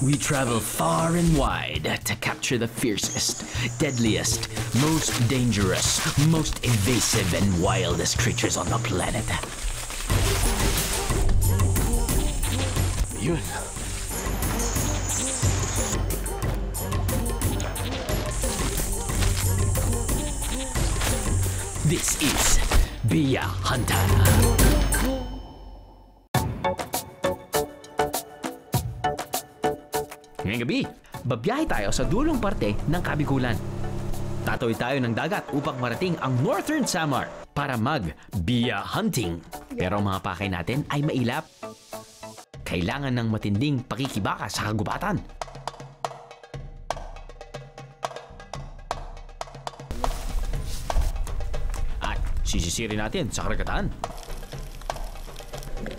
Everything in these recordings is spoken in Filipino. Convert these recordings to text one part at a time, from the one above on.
We travel far and wide to capture the fiercest, deadliest, most dangerous, most evasive, and wildest creatures on the planet. Yun. This is Bia Hunter. Ngayong gabi, babiyahe tayo sa dulong parte ng Kabigulan. Tatawid tayo ng dagat upang marating ang Northern Samar para mag-bia hunting. Pero ang mga pakay natin ay mailap. Kailangan ng matinding pakikibaka sa kagubatan. At sisisirin natin sa karagatan.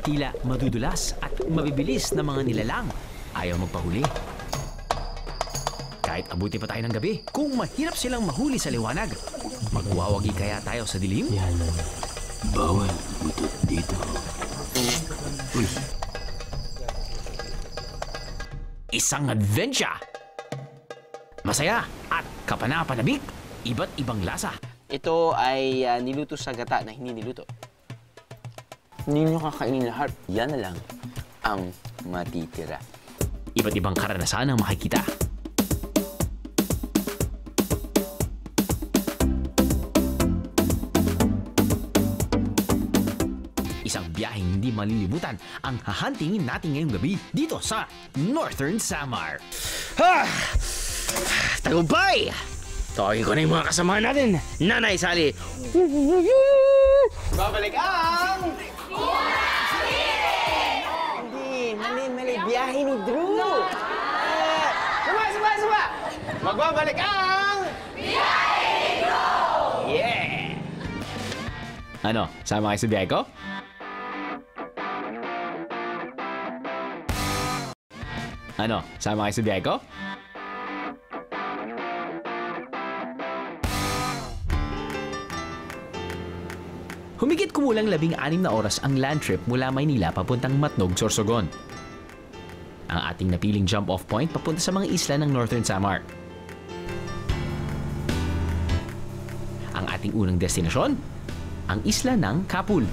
Tila madudulas at mabibilis na mga nilalang ayaw magpahuli. Kahit abuti pa tayo ng gabi, kung mahirap silang mahuli sa liwanag, magwawagi kaya tayo sa dilim? Yan. Bawal butot dito. Uy. Isang adventure! Masaya at kapanapanabik, iba't ibang lasa. Ito ay niluto sa gata na hindi niluto. Hindi nyo kakainin lahat. Yan na lang ang matitira. Iba't ibang karanasan ang makikita. Isang biyaheng hindi malilimutan ang hahantingin natin ngayong gabi dito sa Northern Samar. Tagumpay! Tawagin ko na yung mga kasama natin. Nanay Sally. Babalik ang... Hindi, mali. Biyahe ni Drew. Suma! Magbabalik ang... Biyahe ni Drew! Yeah! Ano, sama kayo sa biyahe ko? Ano, sama kayo sa biyahe ko? Humigit kumulang 16 na oras ang land trip mula Maynila papuntang Matnog, Sorsogon. Ang ating napiling jump-off point papunta sa mga isla ng Northern Samar. Ang ating unang destinasyon, ang isla ng Kapul.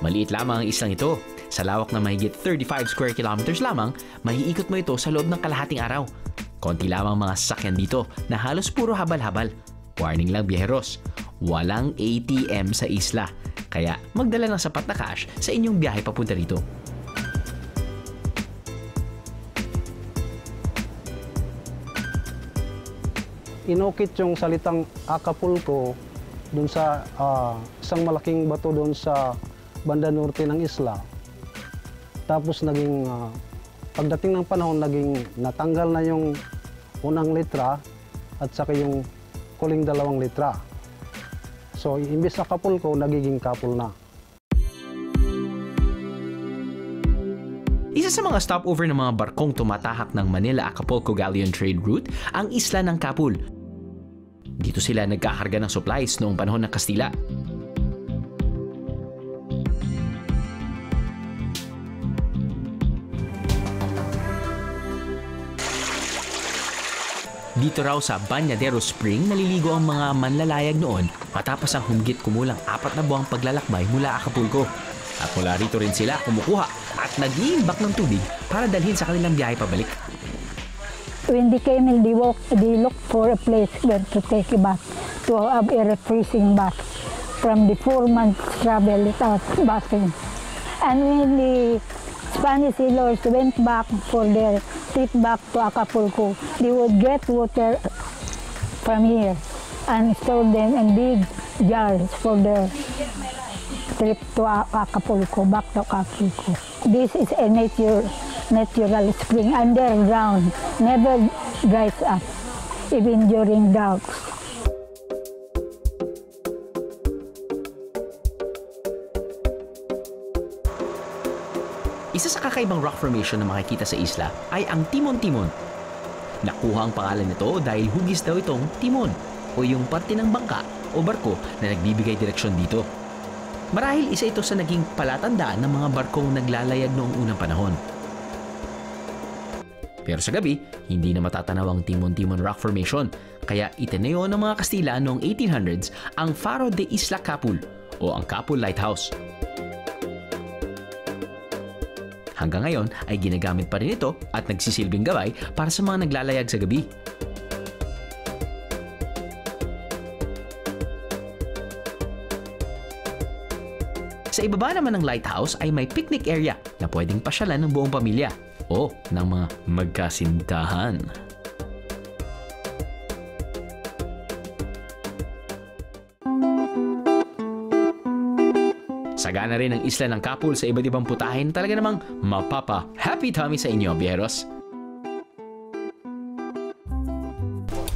Maliit lamang ang islang ito. Sa lawak na mahigit 35 square kilometers lamang, maiikot mo ito sa loob ng kalahating araw. Konti lamang mga sasakyan dito na halos puro habal-habal. Warning lang biyeheros, walang ATM sa isla. Kaya magdala ng sapat na cash sa inyong biyahe papunta rito. Inukit yung salitang Acapulco dun sa isang malaking bato doon sa banda norte ng isla. Tapos naging, pagdating ng panahon, naging natanggal na yung unang letra at saka yung huling 2 letra. So, imbis na Acapulco, nagiging Kapul na. Isa sa mga stopover ng mga barkong tumatahak ng Manila-Acapulco Galleon Trade Route ang isla ng Kapul. Dito sila nagkakarga ng supplies noong panahon ng Kastila. Dito raw sa Bañadero Spring naliligo ang mga manlalayag noon matapos ang humigit kumulang 4 na buwang paglalakbay mula Acapulco. At mula rito rin sila kumukuha at nag-iimbak ng tubig para dalhin sa kanilang biyahe pabalik. When they came in, they looked for a place where to take a bath, to have a refreshing bath. From the 4 months travel without bathing. And when the Spanish sailors went back for their trip back to Acapulco, they would get water from here and store them in big jars for their trip to Acapulco, back to Acapulco. This is a natural spring underground, never dries up, even during droughts. Isa sa kakaibang rock formation na makikita sa isla ay ang Timon-Timon. Nakuha ang pangalan nito dahil hugis daw itong timon o yung parte ng bangka o barko na nagbibigay direksyon dito. Marahil isa ito sa naging palatandaan ng mga barkong naglalayag noong unang panahon. Pero sa gabi, hindi na matatanaw ang Timon-Timon Rock Formation, kaya itinayo ng mga Kastila noong 1800s ang Faro de Isla Capul o ang Capul Lighthouse. Hanggang ngayon ay ginagamit pa rin ito at nagsisilbing gabay para sa mga naglalayag sa gabi. Sa ibaba naman ng lighthouse ay may picnic area na pwedeng pasyalan ng buong pamilya o ng mga magkasintahan. Sagana rin ang isla ng Capul sa iba't ibang putahin, talaga namang mapapa happy tummy sa inyo, biyeros.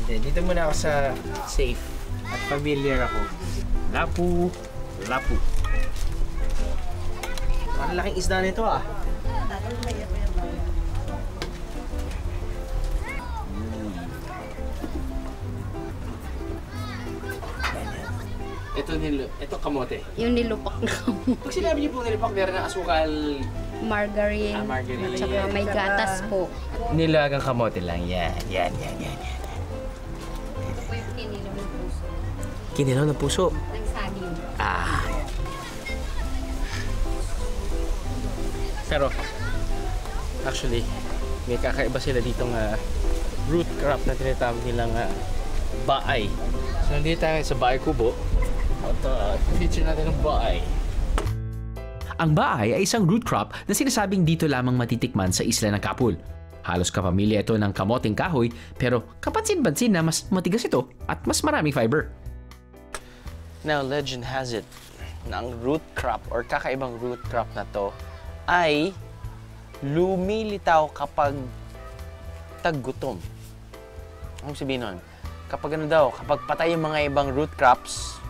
Dito muna ako sa safe at familiar ako. Lapu. Ang laking isda nito ah. Ito kamote. Yung nilupak na kamote. Pag sinabi niyo po nilipak, meron ng asukal. Margarine. Margarine. At saka may gatas po. Nilagang kamote lang. Yan. Po yung kinilaw ng puso. Kinilaw ng puso. Ng saging. Pero, actually, may kakaiba sila ditong root crop na tinatawag nilang baay. So, nandito tayo sa Baay Kubo. At feature natin ng baay. Ang baay ay isang root crop na sinasabing dito lamang matitikman sa isla ng Capul. Halos kapamilya ito ng kamoting kahoy, pero kapansin-pansin na mas matigas ito at mas maraming fiber. Now, legend has it na ang root crop or kakaibang root crop na to ay lumilitaw kapag taggutom. Ano sabihin nun? Kapag kapag patay yung mga ibang root crops,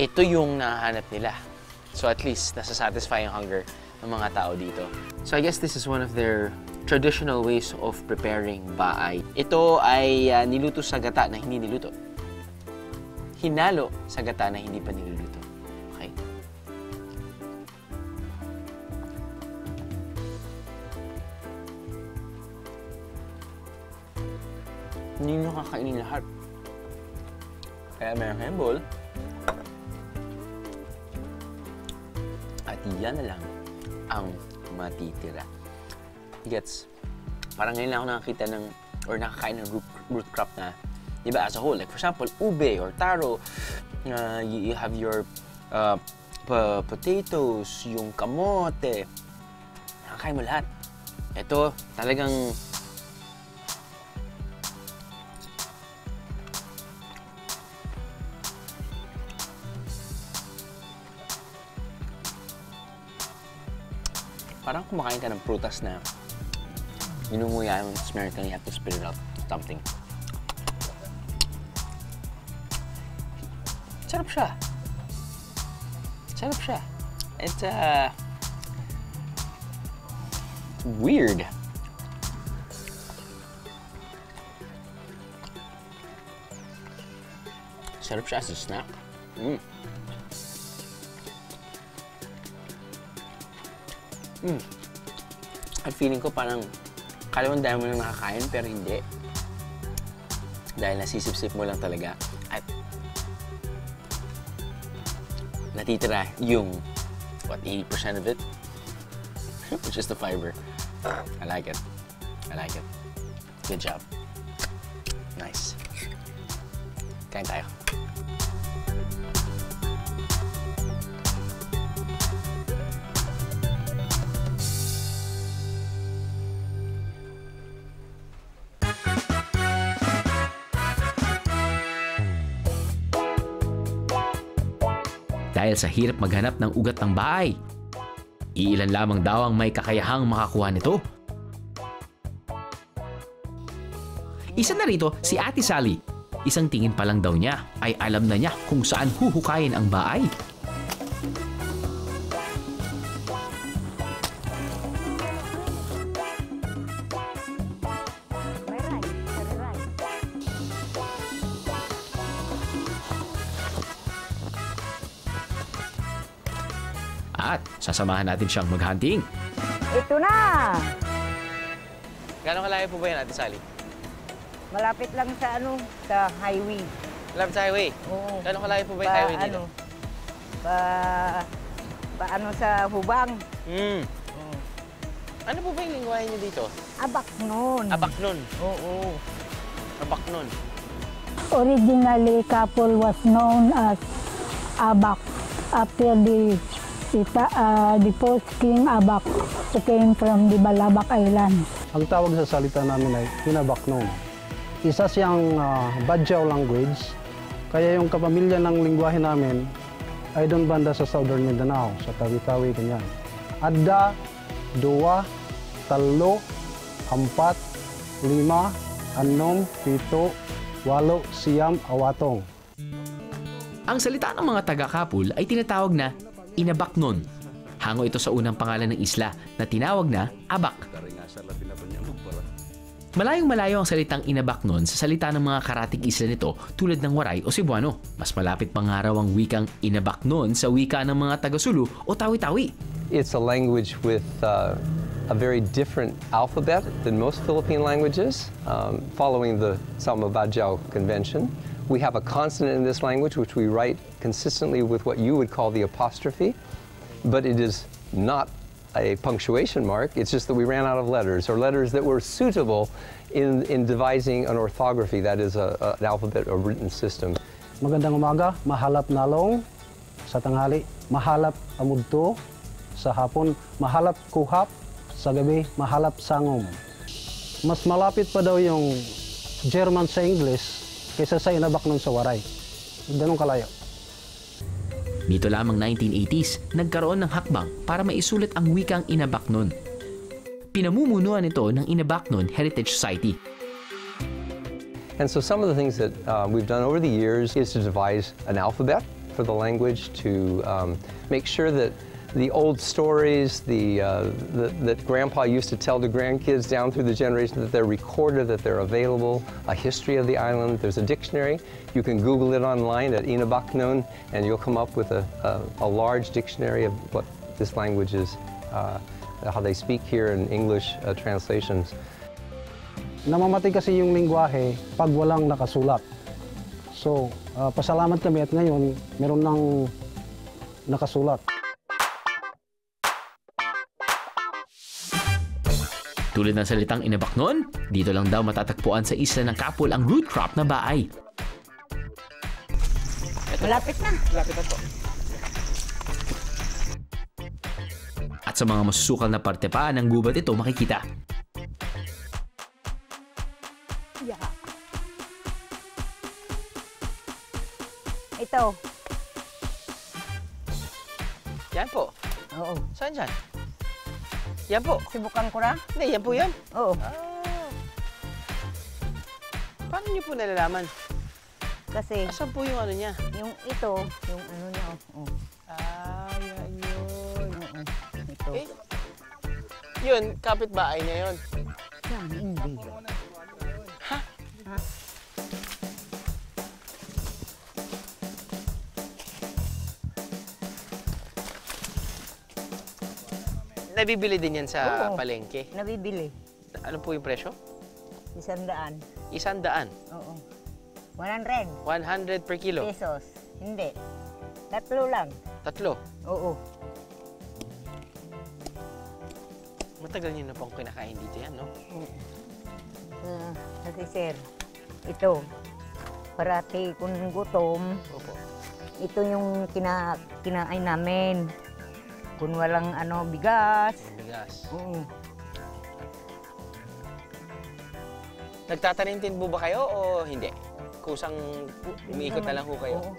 ito yung nahanap nila. So at least, nasa-satisfy yung hunger ng mga tao dito. So I guess this is one of their traditional ways of preparing baay. Ito ay niluto sa gata na hindi niluto. Hinalo sa gata na hindi pa niluluto. Okay? Hindi nyo kakainin lahat. Kaya meron kayong bowl. At yan na lang ang matitira. Gets? Parang ngayon lang ako nakakita ng or nakakain ng root crop na, di ba, as a whole. Like for example, ube or taro. You have your potatoes, yung kamote. Nakakain mo lahat. Ito, talagang parang kumakain ka ng prutas na minumuya yung smell ka, you have to spit it out. Something. Sarap siya. Sarap siya. It's weird. Sarap siya as a snack. At feeling ko parang kalawang dahil mo nang nakakain pero hindi. Dahil nasisip-sip mo lang talaga. At natitira yung, 80% of it? Which is the fiber. I like it. Good job. Nice. Kain tayo. Dahil sa hirap maghanap ng ugat ng bahay, iilan lamang daw ang may kakayahang makakuha nito. Isa na rito si Ate Sally. Isang tingin pa lang daw niya ay alam na niya kung saan huhukayin ang bahay. At sasamahan natin siyang maghunting. Ito na! Gano'ng kalayo po ba yan, Ate Sally? Malapit lang sa sa highway. Malapit sa highway? Oo. Gano'ng kalayo po ba yung highway dito? Paano sa hubang. Hmm. Ano po ba yung lingwahe niyo dito? Abaknon. Abaknon. Oo. Abaknon. Originally, Kapul was known as Abak after the first king Abak who came from the Balabac Island. Ang tawag sa salita namin ay Inabaknon. Isa siyang Badjao language, kaya yung kapamilya ng lingwahe namin ay doon banda sa Southern Mindanao, sa Tawi-Tawi, ganyan. Adda, dua, talo, ampat, lima, anom, pito, walo, siyam, awatong. Ang salita ng mga taga-Kapul ay tinatawag na Inabaknon. Hango ito sa unang pangalan ng isla na tinawag na Abak. Malayong-malayo ang salitang Inabaknon sa salita ng mga karatig isla nito tulad ng Waray o Cebuano. Mas malapit pa nga raw ang wikang Inabaknon sa wika ng mga taga-Sulu o Tawi-Tawi. It's a language with a very different alphabet than most Philippine languages, following the Sama-Badjao Convention. We have a consonant in this language which we write consistently with what you would call the apostrophe, but it is not a punctuation mark. It's just that we ran out of letters, or letters that were suitable in devising an orthography, that is an alphabet or written system. Magandang umaga, mahalap nalong, sa tanghali, mahalap amudto, sa hapon, mahalap kuhap, sa gabi, mahalap sangom. Mas malapit pa daw yung German sa English kaysa sa Inabaknon sa Waray. Ganun kalayo. Dito lamang 1980s, nagkaroon ng hakbang para maisulat ang wikang Inabaknon. Pinamumunuan ito ng Inabaknon Heritage Society. And so some of the things that we've done over the years is to devise an alphabet for the language, to make sure that the old stories that Grandpa used to tell the grandkids down through the generation, that they're recorded, that they're available, a history of the island. There's a dictionary. You can Google it online at Inabaknon, and you'll come up with a large dictionary of what this language is, how they speak here in English translations. Namamatay kasi yung lingwahe pag walang nakasulat. So, pasalamat kami at ngayon meron ng nakasulat. Tulad ng salitang Inabaknon, dito lang daw matatagpuan sa isla ng Kapul ang root crop na baay. Malapit na. Malapit na po. At sa mga masusukal na parte pa ng gubat ito makikita. Yeah. Ito. Yan po. Oo. Saan dyan? Yan po. Sibukan ko na? Hindi, yan po yan. Oo. Paano niyo po nalalaman? Kasi Asan po yung ano niya? yung ito, yung ano niya. Oh. Yan yun. Ito. Eh, yun, kapitbahay niya yun. Yan, hindi. Nabibili din yan sa Oo. palengke. Nabibili. Ano po yung presyo? 100. 100. Oo. 100 100 per kilo. pesos. Hindi. 3 lang. 3. Oo. Matagal niyo na pong kinakain dito yan, no? Kasi sir, ito, parati kung gutom, Opo. ito yung kinain namin. Kung walang bigas. Bigas. Oo. Nagtatanim din po ba kayo o hindi? Kusang umiikot na lang ho kayo? Oo.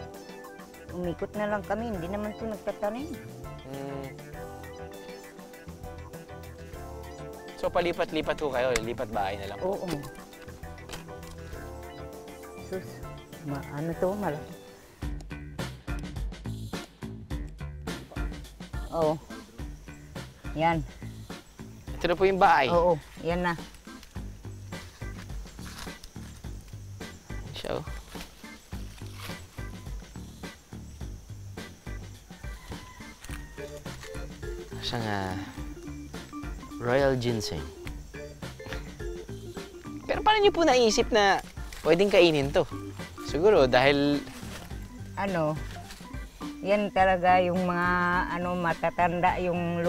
Umikot na lang kami, hindi naman ito nagtatanim. So palipat-lipat ho kayo, lipat bahay na lang po. Oo. Sus, ano to, malaki. Oo. Yan. Ito na po yung bahay. Oo, yan na. Siya, oh. siyang royal ginseng. Pero paano niyo po naisip na pwedeng kainin to? Siguro dahil... Ano, yan talaga yung mga matatanda, yung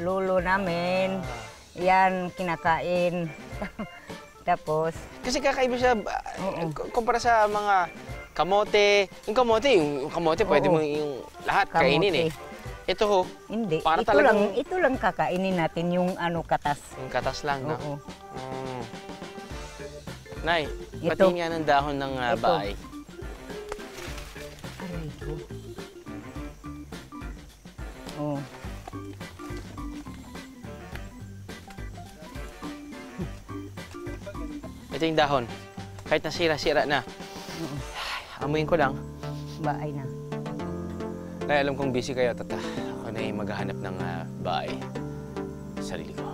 lolo namin. Yan, kinakain. Tapos... Kasi kakaiba siya, kumpara sa mga kamote. Yung kamote pwede mo yung lahat kainin eh. Ito ho, Hindi, para talagang... ito lang kakainin natin yung katas. Yung katas lang, no? Oo. Nay, Ito. pati nga ng dahon ng Ito. baay. Aray ko. Oh. Ito yung dahon. Kahit nasira-sira na. Amuin ko lang. Baay na. Nay, alam kong busy kayo, tata. Ako na yung maghahanap ng bahay. Sarili ko.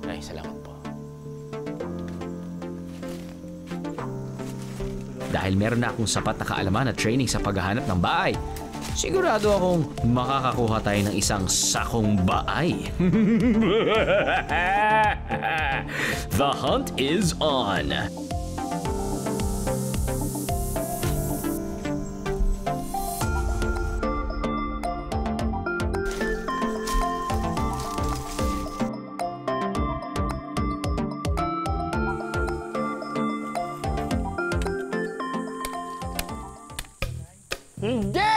Nay, salamat po. Dahil meron na akong sapat na kaalaman at training sa paghahanap ng bahay, sigurado akong makakakuha tayo ng isang sakong bahay. The hunt is on! Hindi!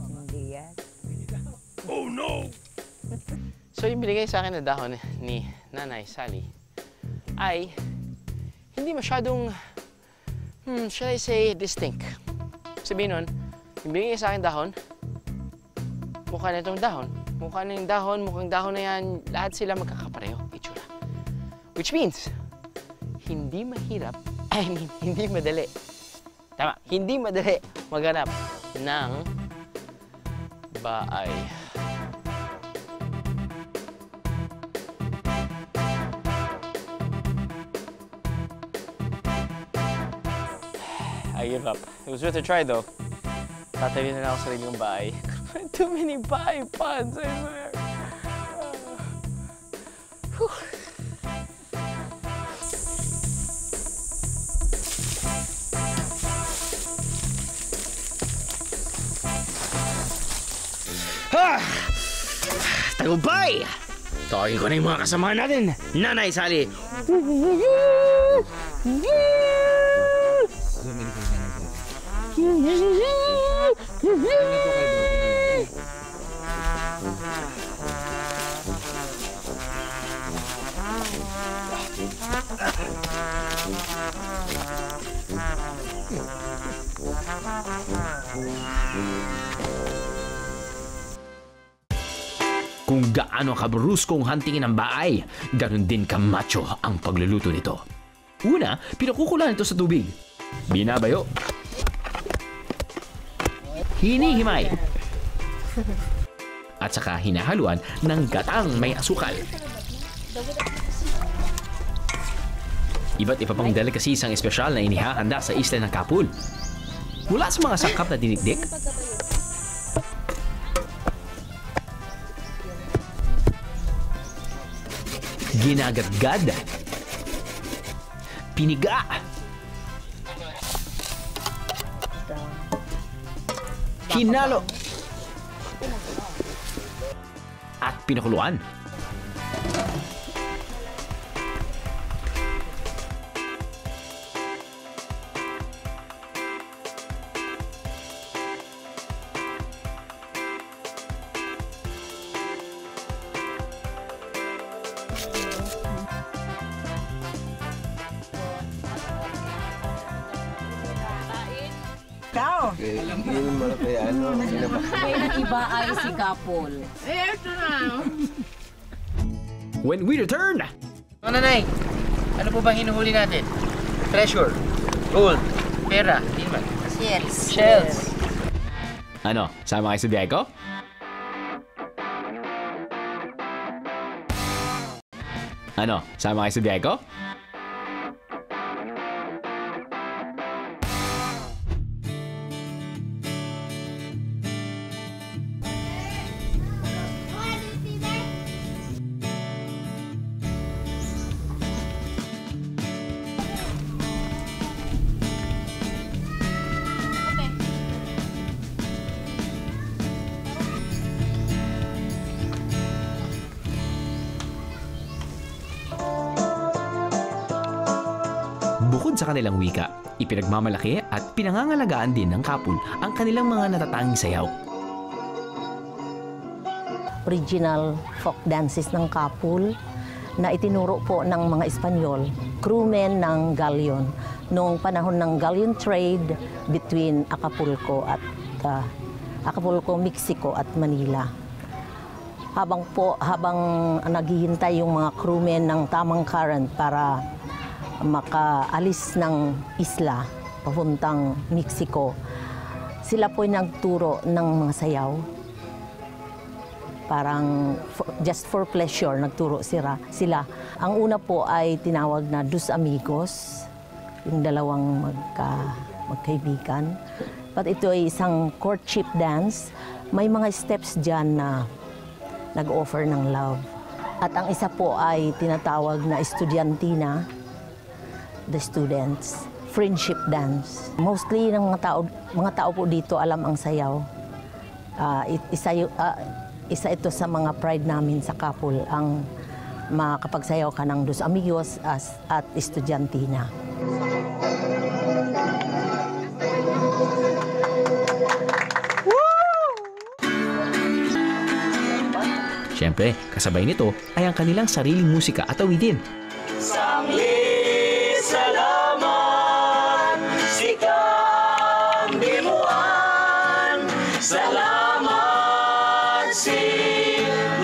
Hindi yan. So, yung binigay sa akin na dahon ni Nanay Sally ay hindi masyadong, shall I say, distinct. Sabihin nun, yung binigay sa akin dahon, mukha na itong dahon. Mukha na yung dahon, mukhang dahon na yan, lahat sila magkakapareho, itsura. Which means, hindi mahirap, hindi madali. Tama, hindi madali maghanap ng bahay. I give up. It was worth a try though. Tatayo na lang ako sa sarili kong bahay. Too many bahay puns, I swear. Tagumpay! Tawagin ko na yung mga kasamahan natin. Nanay Sally! Kung gaano kabruskong hantingin ang bahay, ganun din kamacho ang pagluluto nito. Una, pinakukulan ito sa tubig. Binabayo. Hinihimay. At saka hinahaluan ng gatang may asukal. Iba't iba pang delicacies ang espesyal na inihahanda sa isla ng Kapul. Mula sa mga sangkap na dinikdik, ginagadgad, piniga, hinalo, at pinakuluan. Tao! Iba ay si Kapol. When we return, Nanay, ano po bang hinuhuli natin? Treasure, gold, pera, hindi man. Shells. ano, sama kayo sa biyahe ko? Ano, sama kayo sa biyahe ko? Bukod sa kanilang wika, ipinagmamalaki at pinangangalagaan din ng Kapul ang kanilang mga natatanging sayaw. Original folk dances ng Kapul na itinuro po ng mga Espanyol, crewmen ng galleon, noong panahon ng galleon trade between Acapulco, Mexico at Manila. Habang naghihintay yung mga crewmen ng tamang current para makaalis ng isla papuntang Mexico, sila po nagturo ng mga sayaw. Parang just for pleasure, nagturo sila. Ang una po ay tinawag na Dos Amigos, yung dalawang magkaibigan. But ito ay isang courtship dance. May mga steps dyan na nag-offer ng love. At ang isa po ay tinatawag na Estudiantina, the students, friendship dance. Mostly ng mga tao po dito alam ang sayaw. Isa ito sa mga pride namin sa Kapul, ang makapagsayaw ka ng Dos Amigos at Estudiantina. Siyempre, kasabay nito ay ang kanilang sariling musika at awitin. Sangli salamat, sikang dimuan, salamat si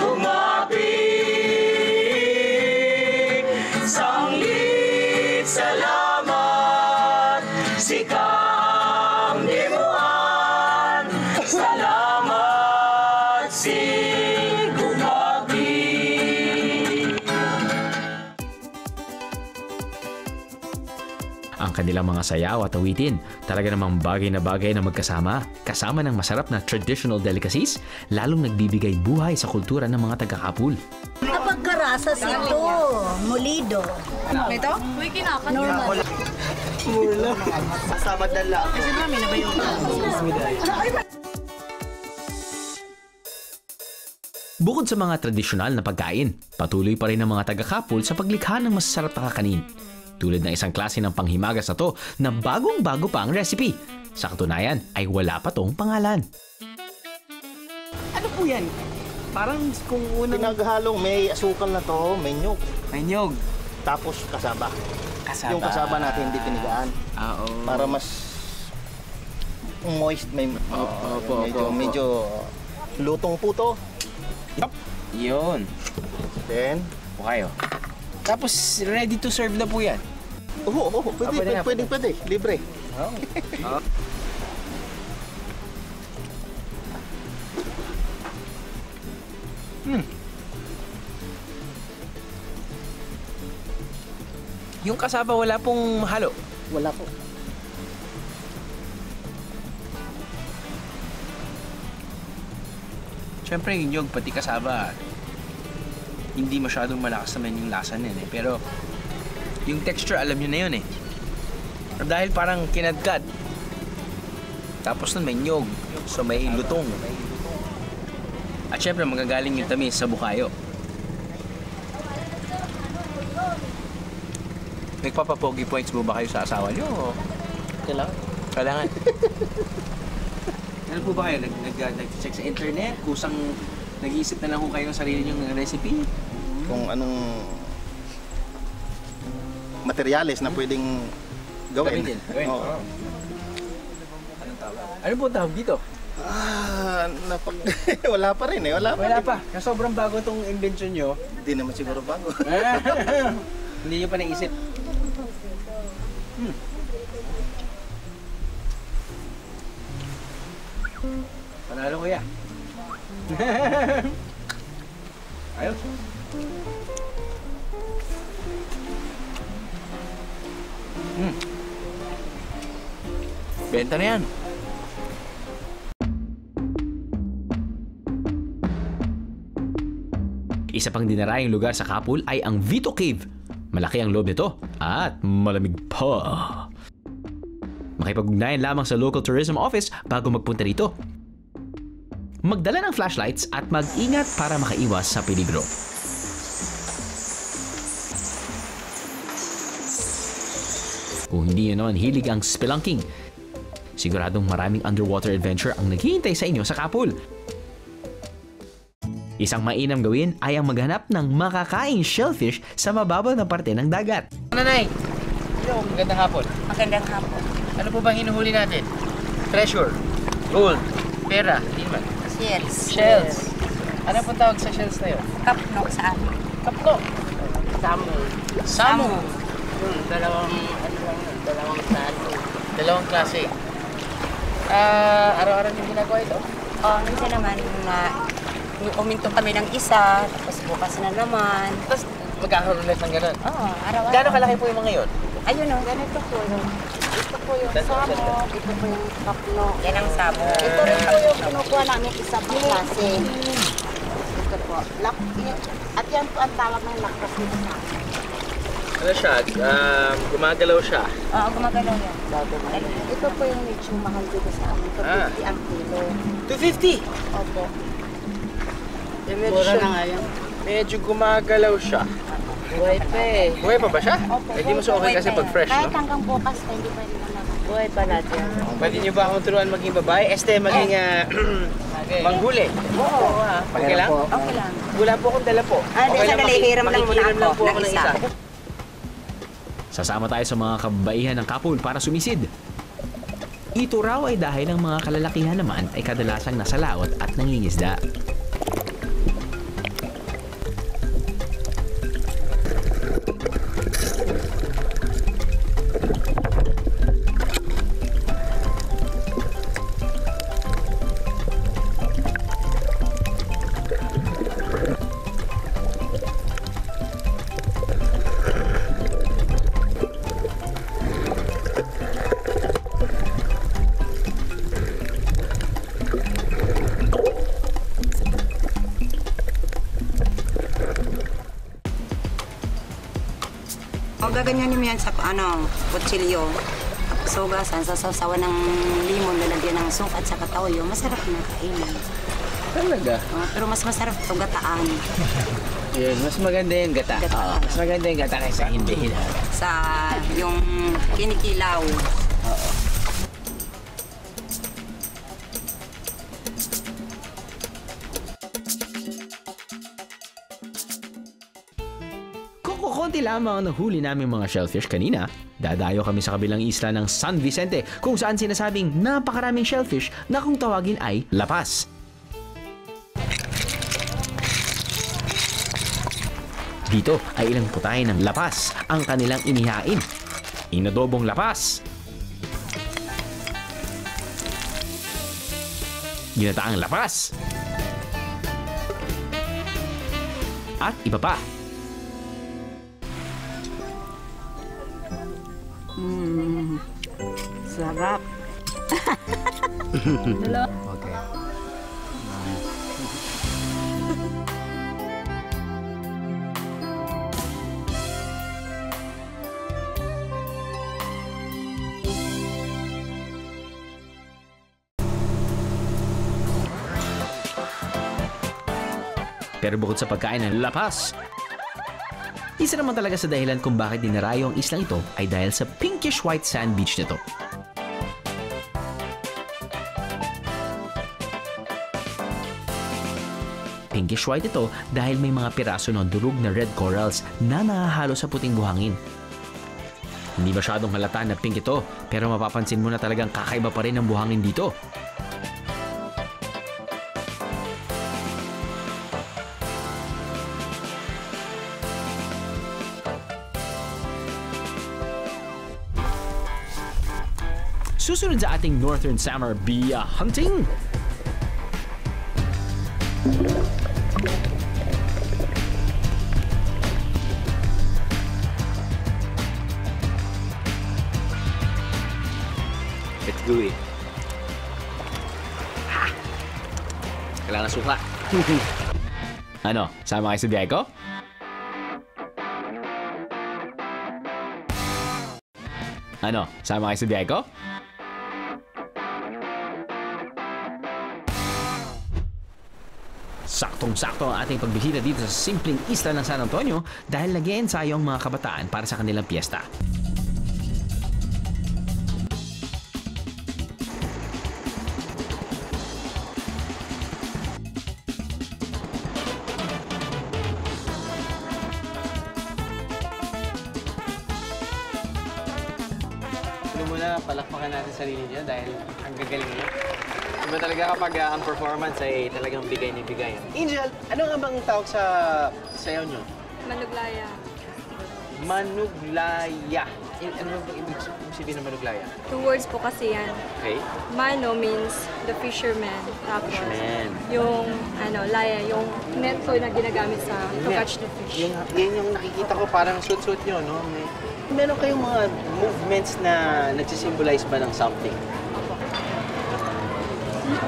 lumapit. Sangli salamat, sikang dimuan, salamat si ang kanilang mga sayaw at awitin. Talaga namang bagay na magkasama. Kasama ng masarap na traditional delicacies, lalong nagbibigay buhay sa kultura ng mga taga-Kapul. Kapag karasas ito, mulido. Ito? Uy, kinakain. Normal. mula. Sama dala. Kasi mami na ba yung Bukod sa mga tradisyonal na pagkain, patuloy pa rin ang mga taga-Kapul sa paglikha ng masasarap na kakanin. Tulad ng isang klase ng panghimagas na to na bagong-bago pa ang recipe. Sa katunayan ay wala pa tong pangalan. Ano po yan? Parang kung unang... Pinaghalong, may asukal na to, may nyug. May nyug. Tapos kasaba. Kasaba. Yung kasaba natin hindi pinigaan. Oo. Para mas moist, may medyo lutong po to. Yup. Yun. Then, po kayo. Tapos ready to serve na po yan. Oo, pwede. Libre. Oh. Yung kasaba wala pong halo? Wala po. Siyempre yung nyug, pati kasaba, hindi masyadong malakas naman yung lasa nun eh. Pero yung texture, alam nyo na yun eh. Dahil parang kinadkad. Tapos nun may nyug, so may lutong. At syempre magagaling yung tamis sa bukayo. Nagpapapogi points mo ba kayo sa asawa nyo? Kailangan. Ano po ba kayo? Nag-check sa internet? Kusang nag-iisip na lang kung kayo ng sarili nyong recipe? Kung anong materyales na pwedeng gawin. Oo. Ano po tawag dito? Wala pa rin eh. Wala pa. Na sobrang bago tong invention nyo. Hindi naman siguro bago. Hindi nyo pa naisip. Panalo kuya. Ayos. Benta na yan. Isa pang dinarayang lugar sa Kapul ay ang Vito Cave. Malaki ang loob nito at malamig pa. Makipag-ugnayan lamang sa local tourism office bago magpunta rito. Magdala ng flashlights at mag-ingat para makaiwas sa peligro. Kung hindi nyo naman hilig ang spelunking, siguradong maraming underwater adventure ang naghihintay sa inyo sa Kapul. Isang mainam gawin ay ang maghanap ng makakaing shellfish sa mababaw na parte ng dagat. Nanay! Hello, magandang hapon. Magandang hapon. Ano po bang hinuhuli natin? Treasure, gold, pera, hindi man. Shells. Ano po tawag sa shells na yun? Kapno sa amin. Kapno. Samu. Dalawang salo. Dalawang klase. Araw-araw yung ginagawa ito? Minsan naman uminto kami ng isa, tapos bukas na naman. Tapos magkakaroon ulit ng gano'n? Araw-araw. Gano'ng kalaki po yung mga yun? Ayun o, ganito po yun. Ito po yung samo, ito po yung kapno. Yan ang samo. Ito rin po yung kinukuha namin isa pang klase. Ito po. At yan po ang tawag ng lakos dito sa amin. Ano siya? Gumagalaw siya? Oo, gumagalaw yan. Ito po yung medyo mahal dito sa amin. 250 ang kilo. 250? Opo. Mura na nga yan. Medyo gumagalaw siya. Buhay pa eh. Buhay pa ba siya? Opo. Hindi mo so okay kasi pag fresh, no? Kahit hanggang bukas, hindi pa rin naman. Buhay pa natin. Pwede niyo ba akong turuan maging babae? Maging manghuli? Oo. Okay lang? Okay lang. Wala po akong dala po. Okay lang, hiram lang muna lang po ako ako ng ng isa. isa. Sasama tayo sa mga kababaihan ng Kapul para sumisid. Ito raw ay dahil ang mga kalalakihan naman ay kadalasang nasa laot at nangingisda. Gaganyanin mo yan sa kutsilyo. Sugasan, sasawan ng limon, lalagyan ng sukat sa katoyo. Masarap na kainin. Talaga? Pero mas masarap ito gataan. Yun, mas maganda yung gata. Mas maganda yung gata kaysa hindi. Sa yung kinikilaw. Oo. Konti lamang ang nahuli namin mga shellfish kanina. Dadayo kami sa kabilang isla ng San Vicente kung saan sinasabing napakaraming shellfish na kung tawagin ay lapas. Dito ay ilang putahe ng lapas ang kanilang inihain. Inadobong lapas, ginataang lapas, at iba pa. Sarap. Okay. Pero bukod sa pagkain ng lapas, isa naman talaga sa dahilan kung bakit dinarayo ang islang ito ay dahil sa pinkish white sand beach nito. Pinkish white ito dahil may mga piraso ng durug na red corals na nahahalo sa puting buhangin. Hindi masyadong halata na pink ito, pero mapapansin mo na talagang kakaiba pa rin ang buhangin dito. Susunod sa ating Northern Summer Bia Hunting. Let's do it. Ha! Kailangan suka. Ano, sama kayo sa biyahe ko? Ano, sama kayo sa biyahe ko? Saktong-sakto ang ating pagbisita dito sa simpleng isla ng San Antonio dahil nag-e-ensayo ang mga kabataan para sa kanilang piyesta. una, palakpakan natin sarili niyo dahil ang gagaling niyo. Diba talaga kapag ang performance ay talagang bigay ni bigay. Angel, ano nga bang tawag sa sayaw niyo? Manuglaya. Manuglaya. Ano bang ibig sabihin ng manuglaya? 2 words po kasi yan. Okay. Mano means the fisherman. Tapos, Fisherman. yung laya, yung net po na ginagamit sa to catch the fish. Yan yung nakikita ko parang suit-suit nyo, no? Meron kayong mga movements na nagsisimbolize ba ng something?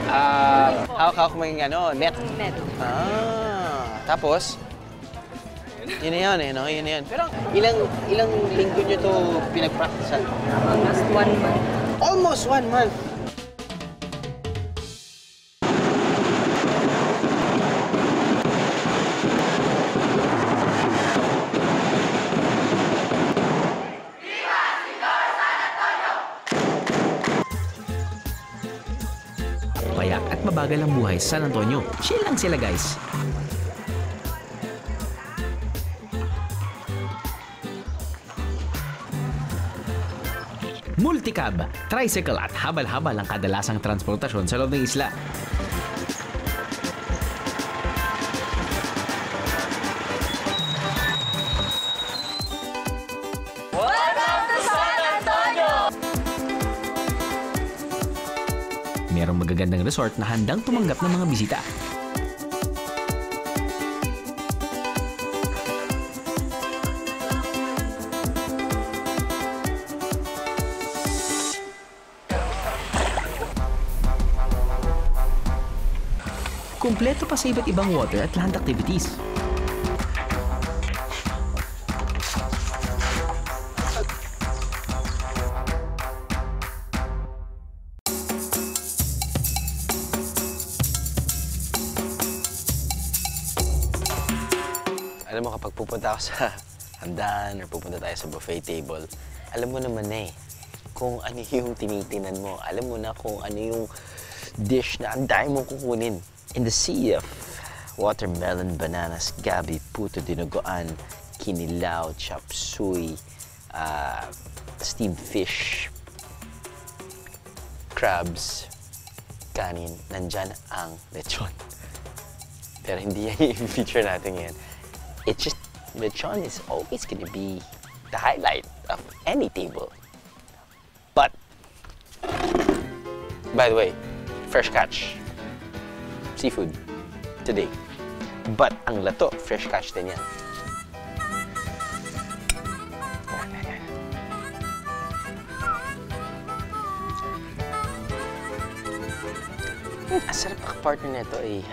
Hawak-hawak mo yung net. Net. Tapos, yun na yun, eh, no? Yun na yun. Pero ilang linggo nyo to pinag-practicean? Almost 1 month. Almost 1 month? Payak at mabagal ang buhay sa San Antonio. Chill lang sila, guys. Multicab, tricycle at habal-habal ang kadalasang transportasyon sa loob ng isla. Merong magagandang resort na handang tumanggap ng mga bisita. Kumpleto pa sa iba't ibang water at land activities. Alam mo, kapag pupunta ako sa hamdan or pupunta tayo sa buffet table, alam mo naman na kung ano yung tinitinan mo. Alam mo na kung ano yung dish na ang dahil mong kukunin. In the sea of watermelon, bananas, gabi, puto, dinuguan, kinilaw, chop suey, steamed fish, crabs, kanin, nandyan ang lechon. Pero hindi yan yung feature natin ngayon. It's just, lechon is always gonna be the highlight of any table. But, by the way, fresh catch. Seafood today. But ang lato, fresh catch din yan. Ang sarap ka-partner nito ay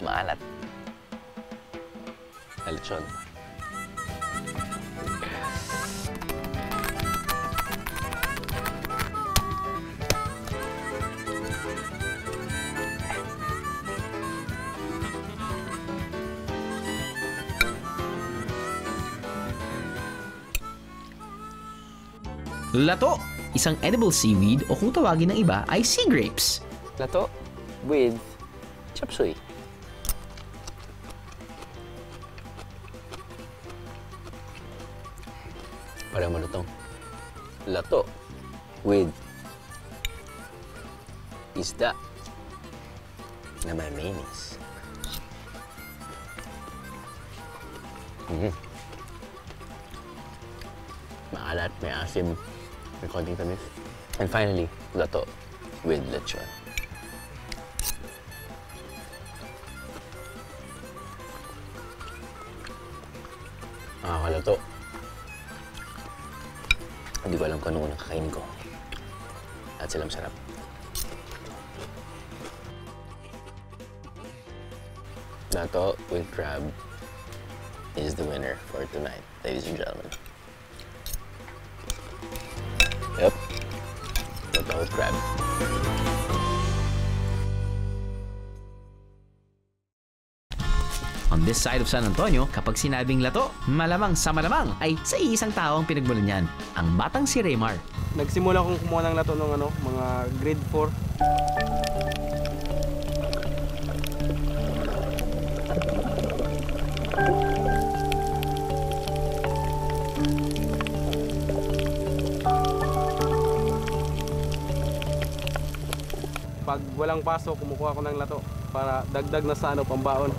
maalat. Lechon. Lato, isang edible seaweed o kung tawagin ng iba ay sea grapes. Lato with chop suey. Para malutong. Lato with isda na may mayonnaise. Maalat, may asim, may konting tamis. And finally, lato with lechon. Nakakalato. Hindi ko alam kung ano unang kakainin ko. At sila masarap. Lato with crab is the winner for tonight, ladies and gentlemen. Yep. Lato with crab. On this side of San Antonio, kapag sinabing lato, malamang sa malamang ay sa isang tao ang pinagmulan niyan, ang batang si Raymar. Nagsimula kong kumuha ng lato ng mga grade 4. Pag walang pasok, kumukuha ko ng lato para dagdag na sa pambaon.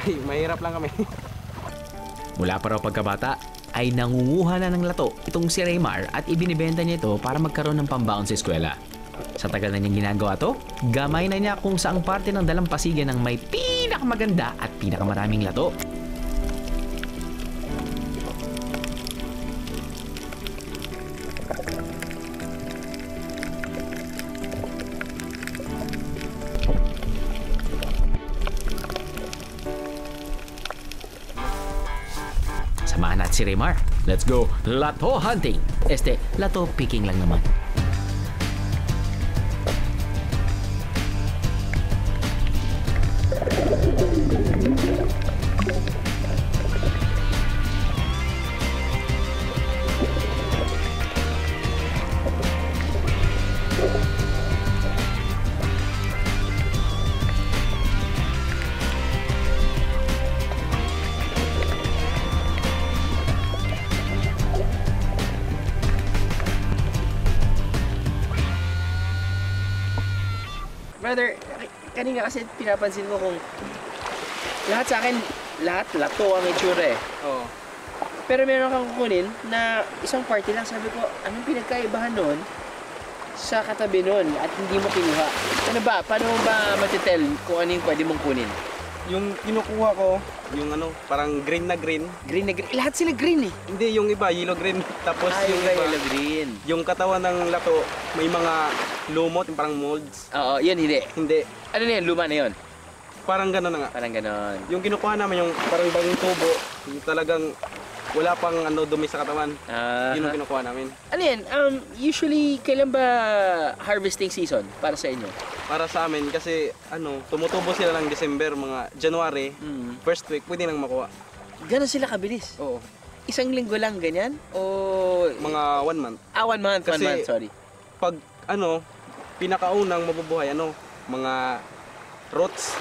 Ay, mahirap lang kami. Mula pa raw pagkabata, ay nangunguha na ng lato itong si Raymar at ibinibenta niya ito para magkaroon ng pambaon sa eskwela. Sa tagal na niyang ginagawa to, gamay na niya kung saang parte ng dalampasigan ang may pinakamaganda at pinakamaraming lato. Samahan natin si Raymar. Let's go lato hunting. Lato picking lang naman. Brother, kanina kasi pinapansin mo kung lahat sa akin, lahat lato ang itsura eh. Oo. Pero meron kang kukunin na isang party lang. Sabi ko, anong pinagkaibahan nun sa katabi nun at hindi mo kinuha? Ano ba? Paano mo ba matitel kung ano yung pwede mong kunin? Yung kinukuha ko, yung parang green na green. Green na green? Lahat sila green eh. Hindi, yung iba, yellow green. Tapos yung iba, yellow green. Yung katawan ng lato, may mga lumot, yung parang molds. Oo, yun hindi. Hindi. Ano na yun? Luma na yun? Parang gano'n na nga. Parang gano'n. Yung kinukuha namin, yung parang bagong tubo, yung talagang wala pang dumi sa katawan. Yun ang kinukuha namin. Ano yan? Usually, kailan ba harvesting season para sa inyo? Para sa amin, kasi tumutubo sila ng December, mga January, first week, pwede nang makuha. Ganon sila kabilis? Oo. Isang linggo lang ganyan? O... Mga 1 month. 1 month, kasi 1 month, sorry. Pag pinakaunang mabubuhay, mga roots.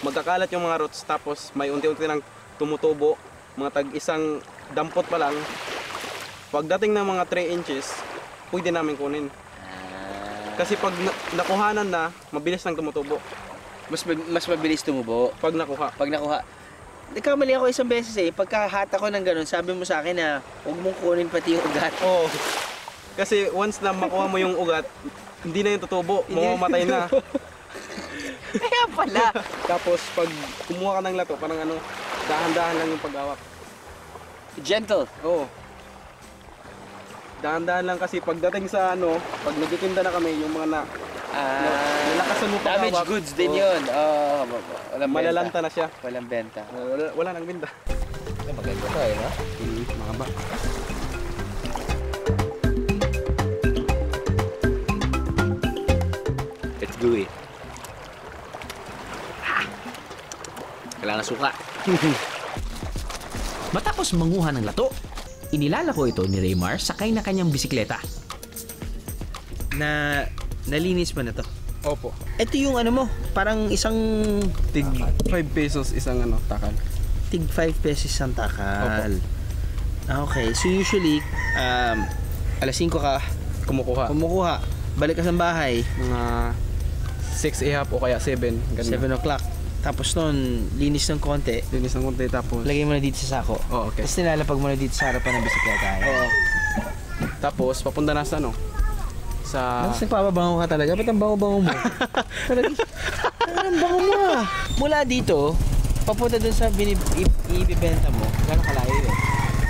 Magkakalat yung mga roots, tapos may unti-unti nang tumutubo, mga tag-isang dampot pa lang. Pagdating ng mga 3 inches, pwede namin kunin. Kasi pag nakuhanan na, mabilis nang tumutubo. Mas mabilis tumubo? Pag nakuha. Pag nakuha. Nagkamali ako isang beses eh. Pagkahat ako ng ganun, sabi mo sa akin na huwag mong kunin pati yung ugat. Oo. Kasi once na makuha mo yung ugat, hindi na yung tutubo. Mamamatay na. Kaya pala. Tapos pag kumuha ka ng lato, parang dahan-dahan lang yung pag-awak. Gentle? Oo. Dahan-dahan lang kasi pagdating sa pag nagtitinda na kami, yung mga nalakasan mo pag-awak. Damaged goods din yun. Walang malalanta na siya. Walang benta. Wala nang benta. Maganda to eh, no? Mahaba. Let's do it. Kailangan suka. Matapos manguha ng lato, inilalako ito ni Raymar sakay na kanyang bisikleta. Nalinis mo na to? Opo. Ito yung mo, parang isang... Tig 5 pesos isang takal. Tig 5 pesos isang takal. Opo. Okay, so usually, alas 5 ka kumukuha. Balik ka sa bahay. Mga 6 ihap o kaya 7. 7 o'clock. Tapos noon, linis ng konti. Tapos lagay mo na dito sa sako. Oh, okay. Tapos nilalapag mo na dito sa harapan ng bisikleta. Oo. Tapos papunta na sa Mas nagpapabango ka talaga. Ba't ang bango-bango mo? Ang bango mo ah. Mula dito, papunta dun sa ibibenta mo, gano'ng kalayo yun?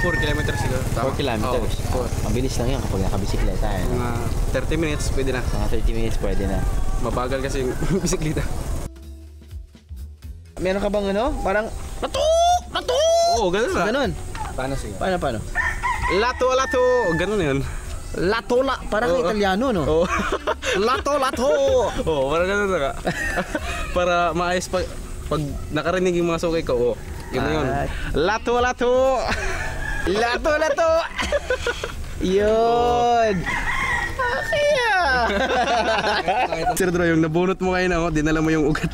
4 kilometers siguro. 4 kilometers? Oo. Mabilis lang yun kapag nakabisikleta. Mga 30 minutes pwede na. Mga 30 minutes pwede na. Mabagal kasi yung bisikleta. Meron ka bang parang lato! Oo, ganun na. Ganun. Paano siya? Paano? Lato! Ganun yun. Latola! Parang Italiano, no? Oo. Lato! Oo, parang ganun na. Para maayos pag nakarinig yung mga sukay ko, yun na yun. Lato! Yun! Kaya! Sir Dro, yung nabunot mo ngayon dinala mo yung ugat.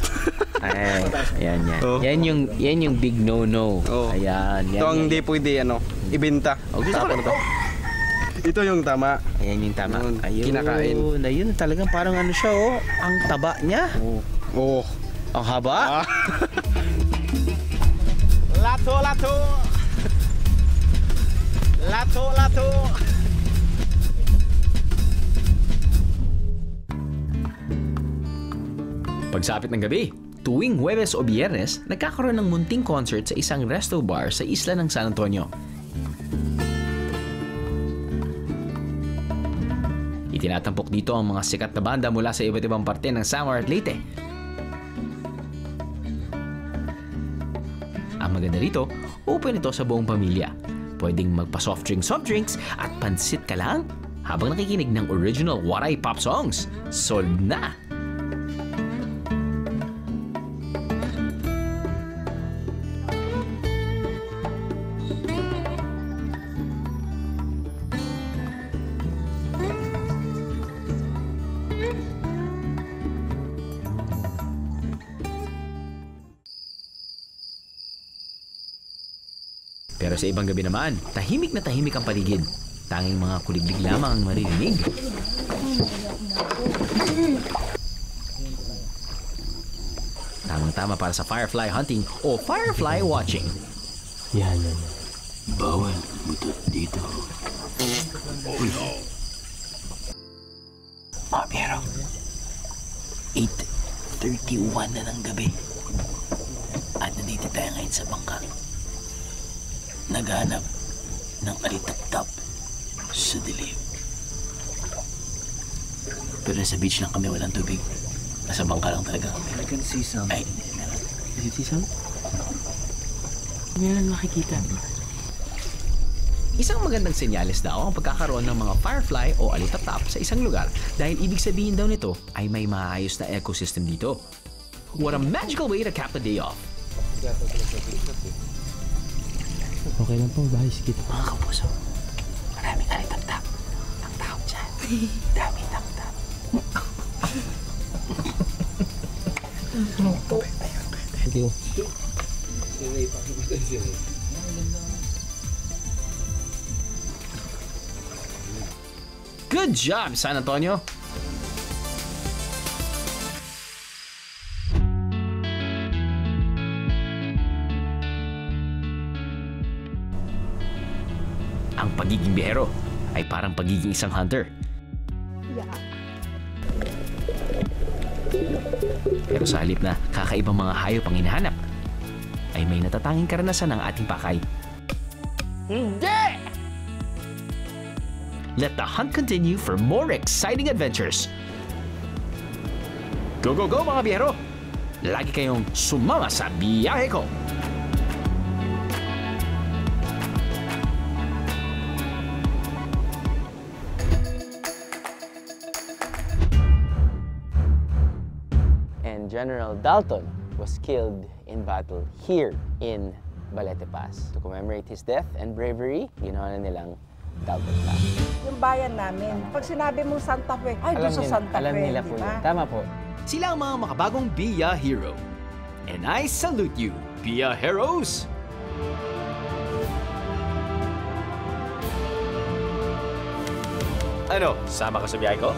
Ay, yan. Oh. Yan yung big no-no. Oh. Ayan. Ito ang hindi pwede ibenta. Gusto ko na to. Ito yung tama. Ayan yung tama. Yun, Ayun. kinakain. Ayun, talagang parang ano siya, oh. Ang taba niya. Oh. Ang haba. Lato, lato. Lato, lato. Pagsapit ng gabi, tuwing Huwebes o Biyernes, nagkakaroon ng munting concert sa isang resto bar sa isla ng San Antonio. Itinatampok dito ang mga sikat na banda mula sa iba't ibang parte ng Samar at Leyte. Ang maganda rito, open ito sa buong pamilya. Pwedeng magpa-soft drinks at pansit ka lang habang nakikinig ng original Waray pop songs. Sold na! Pero sa ibang gabi naman, tahimik na tahimik ang paligid. Tanging mga kuliglig lamang ang maririnig. Tamang-tama para sa firefly hunting o firefly watching. Yan. Bawal mutot dito. Pero 8:31 na ng gabi. At nandito tayo ngayon sa bangka. Naghanap ng alitap-tap sa dilim. Pero nasa beach lang kami, walang tubig. Nasa bangka lang talaga kami. I can see some. Ay, you see some? Hindi lang makikita. Isang magandang senyales daw ang pagkakaroon ng mga firefly o alitap-tap sa isang lugar dahil ibig sabihin daw nito ay may maayos na ecosystem dito. What a magical way to cap the day off! Okay lang po, bahis kita. Mga kapuso, maraming alitap-tap. Ang tao dyan. Dami tap-tap. Thank you. Good job, San Antonio! Ang pagiging bihero ay parang pagiging isang hunter. Pero sa halip na kakaibang mga hayop ang hinahanap, ay may natatanging karanasan ng ating pakay. Hindi! Let the hunt continue for more exciting adventures. Go, go, go mga biyero! Lagi kayong sumama sa biyahe ko! And General Dalton was killed in battle here in Balete Pass. To commemorate his death and bravery, ginawa na nilang Dalton Pass. Yung bayan namin, pag sinabi mong Santa Fe, ay doon sa Santa Fe, alam nila po yun. Tama po. Sila ang mga makabagong Bia Hero. And I salute you, Bia Heroes! Ano, sama ka sa biyahe ko?